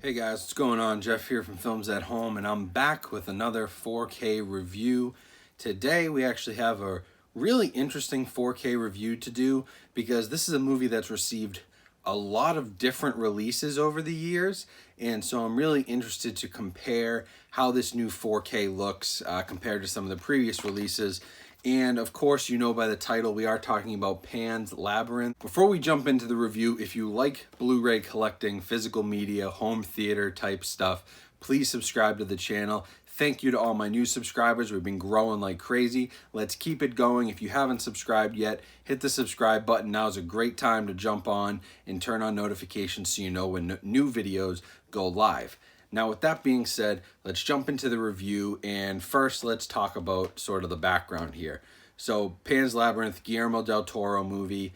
Hey guys, what's going on? Jeff here from Films at Home, and I'm back with another 4K review. Today we actually have a really interesting 4K review to do because this is a movie that's received a lot of different releases over the years, and so I'm really interested to compare how this new 4K looks compared to some of the previous releases. And of course, you know by the title, we are talking about Pan's Labyrinth. Before we jump into the review, if you like Blu-ray collecting, physical media, home theater type stuff, please subscribe to the channel. Thank you to all my new subscribers. We've been growing like crazy. Let's keep it going. If you haven't subscribed yet, hit the subscribe button. Now is a great time to jump on and turn on notifications so you know when new videos go live. Now, with that being said, let's jump into the review, and first let's talk about sort of the background here. So, Pan's Labyrinth, Guillermo del Toro movie,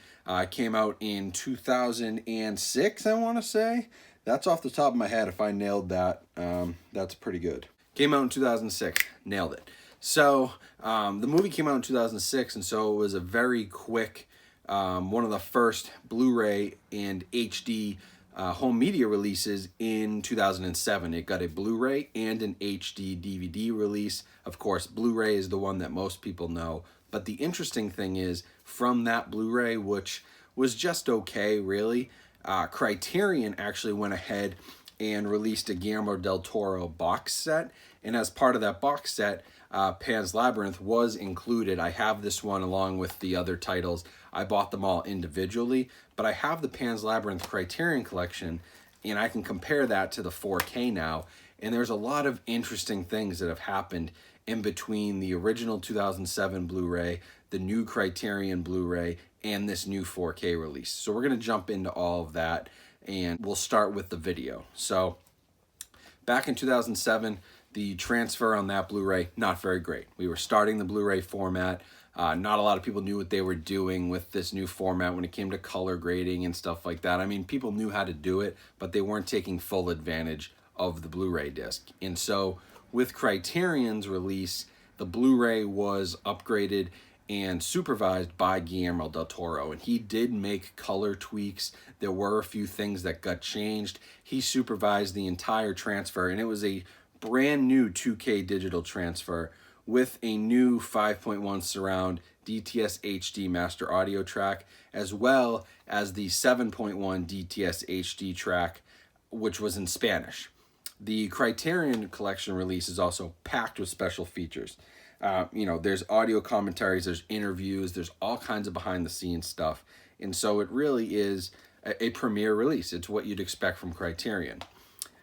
came out in 2006, I want to say. That's off the top of my head. If I nailed that, that's pretty good. Came out in 2006, nailed it. So, the movie came out in 2006, and so it was a very quick, one of the first Blu-ray and HD home media releases in 2007. It got a Blu-ray and an HD DVD release. Of course, Blu-ray is the one that most people know, but the interesting thing is, from that Blu-ray, which was just okay, really, Criterion actually went ahead and released a Guillermo del Toro box set, and as part of that box set, Pan's Labyrinth was included. I have this one along with the other titles. I bought them all individually, but I have the Pan's Labyrinth Criterion Collection, and I can compare that to the 4K now, and there's a lot of interesting things that have happened in between the original 2007 Blu-ray, the new Criterion Blu-ray, and this new 4K release. So we're going to jump into all of that, and we'll start with the video. So back in 2007, the transfer on that Blu-ray, not very great. We were starting the Blu-ray format. Not a lot of people knew what they were doing with this new format when it came to color grading and stuff like that. I mean, people knew how to do it, but they weren't taking full advantage of the Blu-ray disc. And so with Criterion's release, the Blu-ray was upgraded and supervised by Guillermo del Toro, and he did make color tweaks. There were a few things that got changed. He supervised the entire transfer, and it was a brand new 2K digital transfer with a new 5.1 surround DTS HD master audio track, as well as the 7.1 DTS HD track, which was in Spanish. The Criterion Collection release is also packed with special features. There's audio commentaries, there's interviews, there's all kinds of behind the scenes stuff. And so it really is a premiere release. It's what you'd expect from Criterion.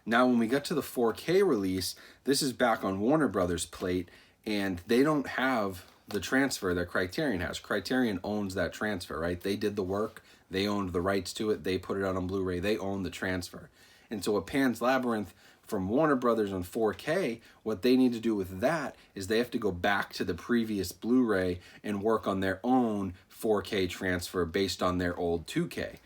Now, when we get to the 4K release, this is back on Warner Brothers' plate, and they don't have the transfer that Criterion has. Criterion owns that transfer, right? They did the work. They owned the rights to it. They put it out on Blu-ray. They own the transfer. And so with Pan's Labyrinth from Warner Brothers on 4K, what they need to do with that is they have to go back to the previous Blu-ray and work on their own 4K transfer based on their old 2K,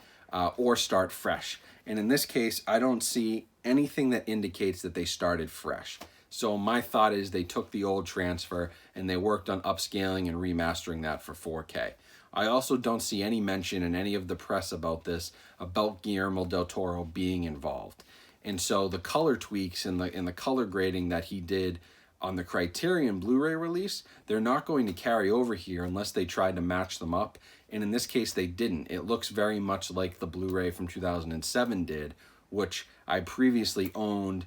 or start fresh. And in this case, I don't see anything that indicates that they started fresh. So my thought is they took the old transfer and they worked on upscaling and remastering that for 4K. I also don't see any mention in any of the press about this, about Guillermo del Toro being involved. And so the color tweaks and the color grading that he did on the Criterion Blu-ray release, they're not going to carry over here unless they tried to match them up. And in this case, they didn't. It looks very much like the Blu-ray from 2007 did, which I previously owned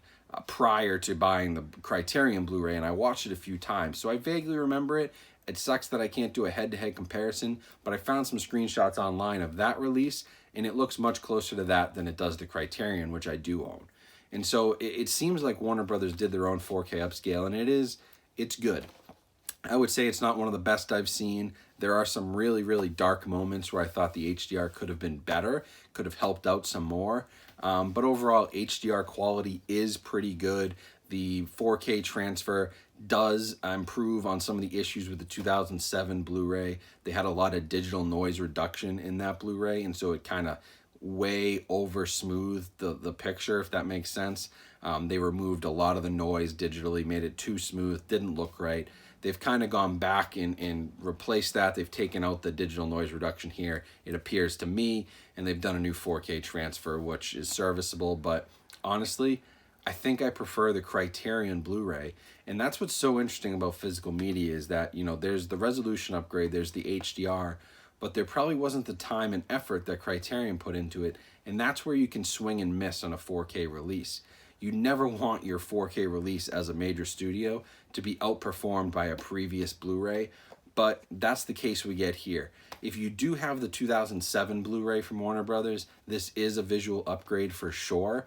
prior to buying the Criterion Blu-ray, and I watched it a few times. So I vaguely remember it. It sucks that I can't do a head-to-head comparison, but I found some screenshots online of that release, and it looks much closer to that than it does the Criterion, which I do own. And so it seems like Warner Brothers did their own 4K upscale, and it's good. I would say it's not one of the best I've seen. There are some really, really dark moments where I thought the HDR could have been better, could have helped out some more. But overall, HDR quality is pretty good. The 4K transfer does improve on some of the issues with the 2007 Blu-ray. They had a lot of digital noise reduction in that Blu-ray, and so it kind of way over smoothed the picture, if that makes sense. They removed a lot of the noise digitally, made it too smooth, didn't look right. They've kind of gone back and replaced that. They've taken out the digital noise reduction here, it appears to me, and they've done a new 4K transfer, which is serviceable, but honestly, I think I prefer the Criterion Blu-ray. And that's what's so interesting about physical media is that, you know, there's the resolution upgrade, there's the HDR, but there probably wasn't the time and effort that Criterion put into it. And that's where you can swing and miss on a 4K release. You never want your 4K release as a major studio to be outperformed by a previous Blu-ray, but that's the case we get here. If you do have the 2007 Blu-ray from Warner Brothers, this is a visual upgrade for sure,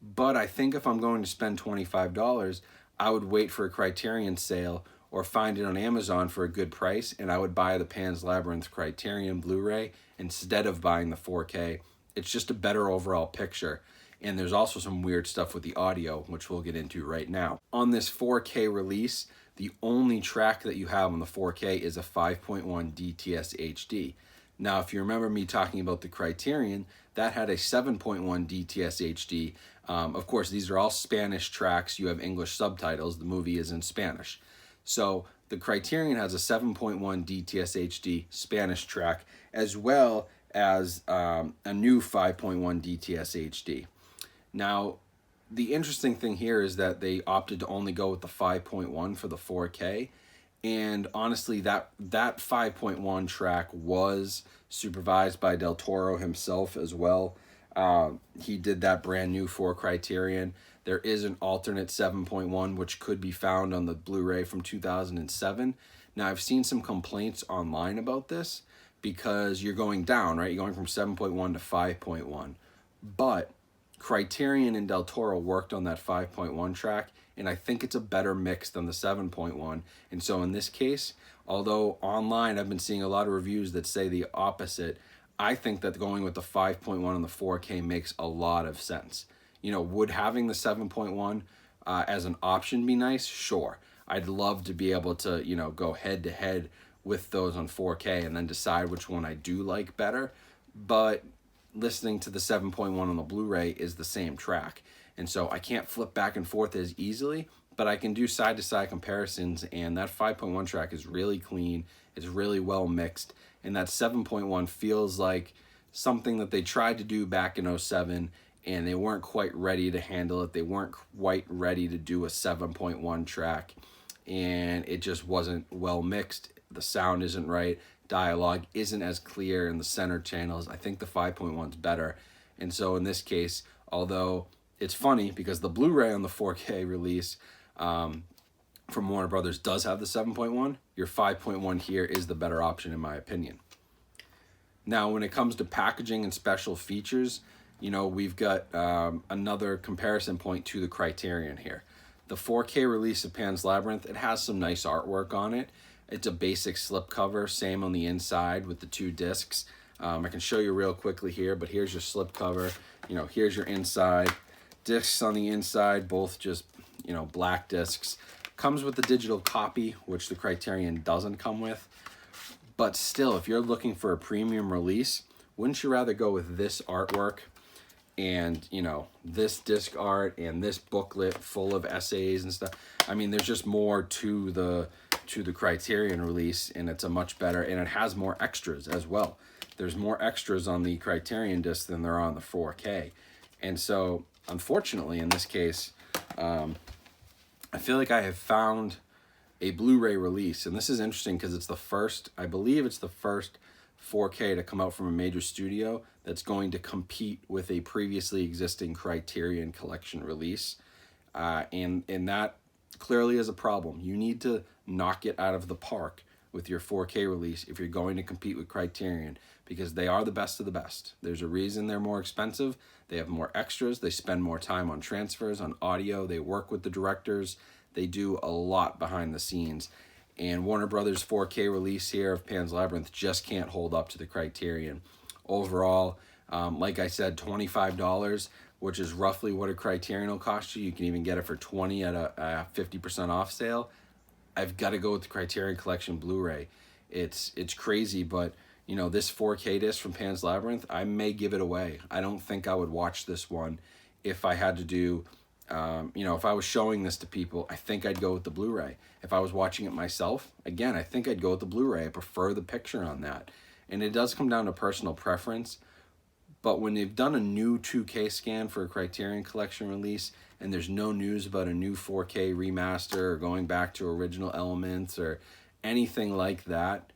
but I think if I'm going to spend $25, I would wait for a Criterion sale or find it on Amazon for a good price, and I would buy the Pan's Labyrinth Criterion Blu-ray instead of buying the 4K. It's just a better overall picture. And there's also some weird stuff with the audio, which we'll get into right now. On this 4K release, the only track that you have on the 4K is a 5.1 DTS HD. Now, if you remember me talking about the Criterion, that had a 7.1 DTS HD. Of course, these are all Spanish tracks. You have English subtitles. The movie is in Spanish. So the Criterion has a 7.1 DTS HD Spanish track, as well as a new 5.1 DTS HD. Now, the interesting thing here is that they opted to only go with the 5.1 for the 4K. And honestly, that 5.1 track was supervised by Del Toro himself as well. He did that brand new for Criterion. There is an alternate 7.1, which could be found on the Blu-ray from 2007. Now, I've seen some complaints online about this because you're going down, right? You're going from 7.1 to 5.1. But Criterion and Del Toro worked on that 5.1 track, and I think it's a better mix than the 7.1. And so in this case, although online I've been seeing a lot of reviews that say the opposite, I think that going with the 5.1 on the 4K makes a lot of sense. You know, would having the 7.1 as an option be nice? Sure. I'd love to be able to, you know, go head to head with those on 4K and then decide which one I do like better. But listening to the 7.1 on the Blu-ray is the same track. And so I can't flip back and forth as easily, but I can do side-to-side comparisons, and that 5.1 track is really clean, it's really well mixed, and that 7.1 feels like something that they tried to do back in 07, and they weren't quite ready to handle it. They weren't quite ready to do a 7.1 track, and it just wasn't well mixed. The sound isn't right. Dialogue isn't as clear in the center channels. I think the 5.1 is better. And so in this case, although it's funny because the Blu-ray on the 4K release from Warner Brothers does have the 7.1, your 5.1 here is the better option in my opinion. Now, when it comes to packaging and special features, you know, we've got another comparison point to the Criterion here. The 4K release of Pan's Labyrinth, it has some nice artwork on it. It's a basic slipcover, same on the inside with the two discs. I can show you real quickly here, but here's your slipcover. You know, here's your inside. Discs on the inside, both just, you know, black discs. Comes with the digital copy, which the Criterion doesn't come with. But still, if you're looking for a premium release, wouldn't you rather go with this artwork and, you know, this disc art and this booklet full of essays and stuff? I mean, there's just more to the Criterion release, and it's a much better, and it has more extras as well. There's more extras on the Criterion disc than there are on the 4K. And so, unfortunately, in this case, I feel like I have found a Blu-ray release, and this is interesting because it's the first, I believe it's the first 4K to come out from a major studio that's going to compete with a previously existing Criterion Collection release. And that clearly is a problem. You need to knock it out of the park with your 4K release if you're going to compete with Criterion, because they are the best of the best. There's a reason they're more expensive. They have more extras. They spend more time on transfers, on audio. They work with the directors. They do a lot behind the scenes. And Warner Brothers 4K release here of Pan's Labyrinth just can't hold up to the Criterion. Overall, like I said, $25, which is roughly what a Criterion will cost you. You can even get it for $20 at a 50% off sale. I've got to go with the Criterion Collection Blu-ray. It's crazy, but you know, this 4K disc from Pan's Labyrinth, I may give it away. I don't think I would watch this one if I had to do, you know, if I was showing this to people, I think I'd go with the Blu-ray. If I was watching it myself, again, I think I'd go with the Blu-ray. I prefer the picture on that. And it does come down to personal preference, But when they've done a new 2K scan for a Criterion Collection release, and there's no news about a new 4K remaster or going back to original elements or anything like that,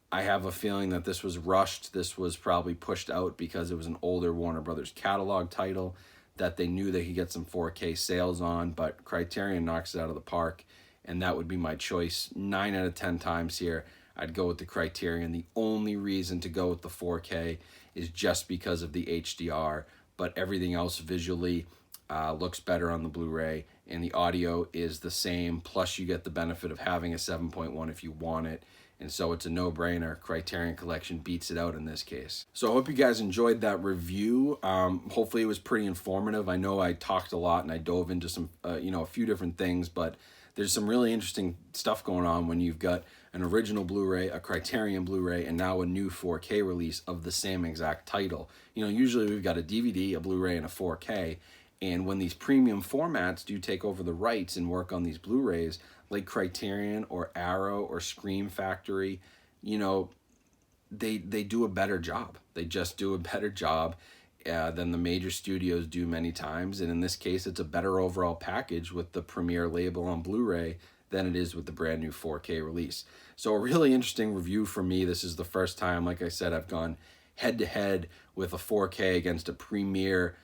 I have a feeling that this was rushed. This was probably pushed out because it was an older Warner Brothers catalog title that they knew they could get some 4K sales on, but Criterion knocks it out of the park, and that would be my choice. 9 out of 10 times here, I'd go with the Criterion. The only reason to go with the 4K is just because of the HDR, but everything else visually looks better on the Blu-ray, and the audio is the same, plus you get the benefit of having a 7.1 if you want it. And so it's a no-brainer. Criterion Collection beats it out in this case. So I hope you guys enjoyed that review. Hopefully it was pretty informative. I know I talked a lot and I dove into some, a few different things, but there's some really interesting stuff going on when you've got an original Blu-ray, a Criterion Blu-ray, and now a new 4K release of the same exact title. Usually we've got a DVD, a Blu-ray, and a 4K. And when these premium formats do take over the rights and work on these Blu-rays, like Criterion or Arrow or Scream Factory, they do a better job. They just do a better job than the major studios do many times. And in this case, it's a better overall package with the Premiere label on Blu-ray than it is with the brand new 4K release. So a really interesting review for me. This is the first time, like I said, I've gone head-to-head with a 4K against a Premiere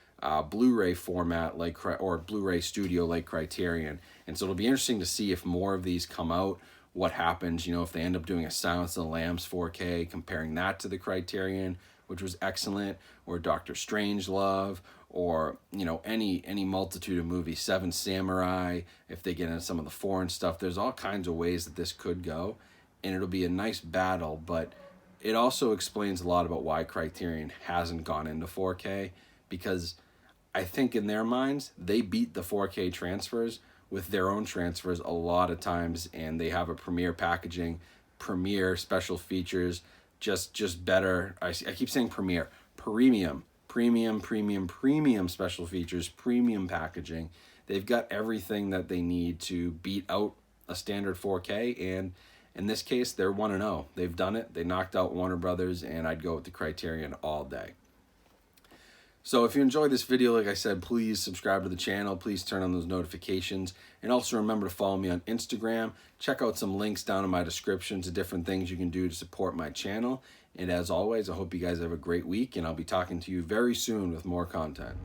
Blu-ray format or Blu-ray studio like Criterion. And so it'll be interesting to see if more of these come out, what happens, if they end up doing a Silence of the Lambs 4K, comparing that to the Criterion, which was excellent, or Doctor Strangelove, or any multitude of movies, Seven Samurai, if they get into some of the foreign stuff. There's all kinds of ways that this could go, and it'll be a nice battle, but it also explains a lot about why Criterion hasn't gone into 4K, because I think in their minds, they beat the 4K transfers with their own transfers a lot of times, and they have a Premiere packaging, Premiere special features, just better. I keep saying Premiere, premium special features, premium packaging. They've got everything that they need to beat out a standard 4K, and in this case, they're 1-0. They've done it. They knocked out Warner Brothers, and I'd go with the Criterion all day. So if you enjoyed this video, like I said, please subscribe to the channel. Please turn on those notifications. And also remember to follow me on Instagram. Check out some links down in my description to different things you can do to support my channel. And as always, I hope you guys have a great week, and I'll be talking to you very soon with more content.